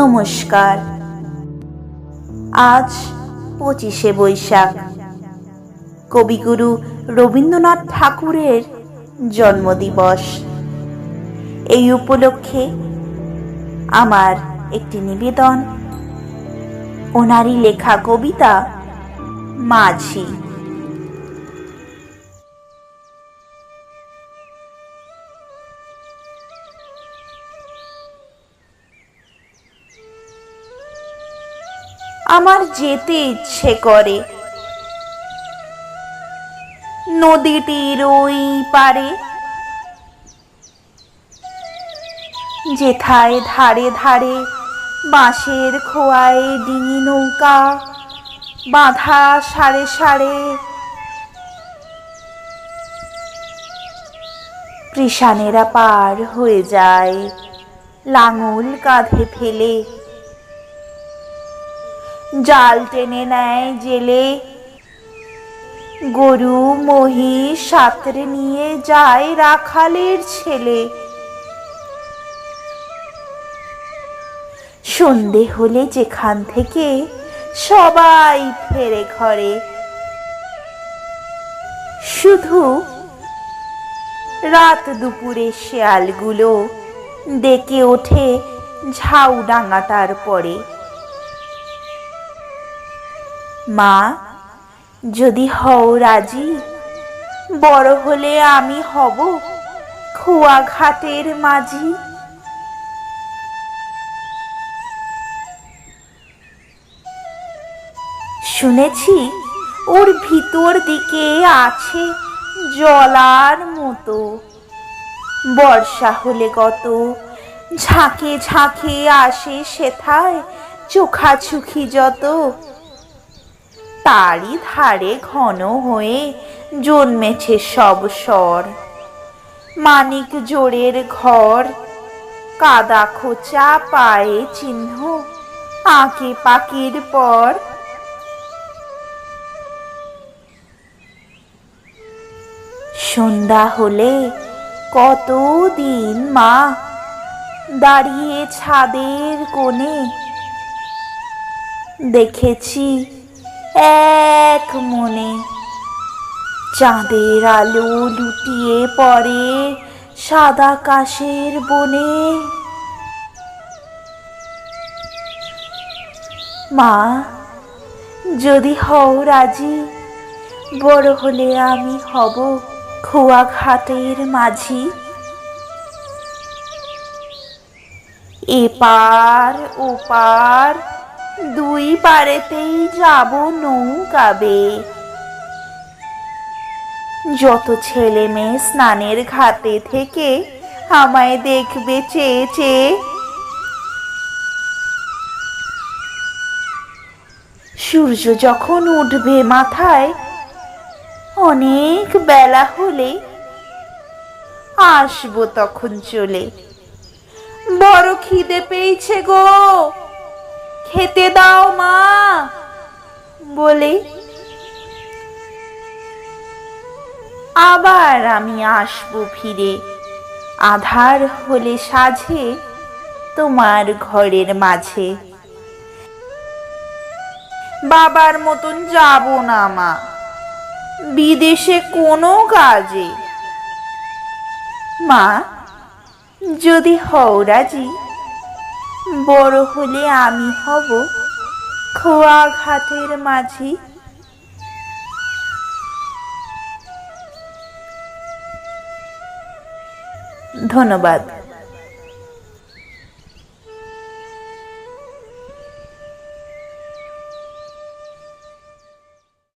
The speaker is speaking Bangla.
নমস্কার। আজ 25শে বৈশাখ, কবিগুরু রবীন্দ্রনাথ ঠাকুরের জন্মদিবস। এই উপলক্ষে আমার একটি নিবেদন, ওনারই লেখা কবিতা মাঝি। আমার যেতে ইচ্ছে করে নদীটির ওই পারে, যেথায় ধারে ধারে বাঁশের খোয়ায় ডিঙি নৌকা বাঁধা সারে সারে। কৃষানেরা পার হয়ে যায় লাঙল কাঁধে ফেলে, জাল টেনে নেয় জেলে। গরু মহিষ সাঁতরে নিয়ে যায় রাখালের ছেলে। সন্ধে হলে যেখান থেকে সবাই ফেরে ঘরে, শুধু রাত দুপুরে শেয়ালগুলো ডেকে ওঠে ঝাউ ডাঙাটার পরে। মা, যদি হও রাজি, বড় হলে আমি হব খোয়া ঘাটের মাঝি। শুনেছি ওর ভিতর দিকে আছে জলার মতো, বর্ষা হলে কত ঝাঁকে ঝাঁকে আসে সেথায় চোখাচুখি যত। তারই ধারে ঘন হয়ে জন্মেছে সব স্বর, মানিক জোড়ের ঘর, কাদা খোঁচা পায়ে চিহ্ন আঁকে পাকির পর। সন্ধ্যা হলে কতদিন মা দাঁড়িয়ে ছাদের কোণে, দেখেছি এক মনে চাঁদের আলো লুটিয়ে পড়ে সাদা কাশের বনে। মা, যদি হও রাজি, বড় হলে আমি হব খোয়া ঘাটের মাঝি। এপার ওপার দুই পারেতেই যাব নৌকা বেয়ে। যত ছেলে মেয়ে স্নানের ঘাটে থেকে আমায় দেখবে চেয়ে চেয়ে। সূর্য যখন উঠবে মাথায় অনেক বেলা হলে, আসবো তখন চলে। বড় খিদে পেয়েছে গো, খেতে দাও মা বলে। আবার আমি আসবো ফিরে, আধার হলে সাঝে তোমার ঘরের মাঝে। বাবার মতন যাব না মা বিদেশে কোনো কাজে। মা, যদি হও রাজি, বড় হলে আমি হব খোয়া ঘাটের মাঝি। ধন্যবাদ।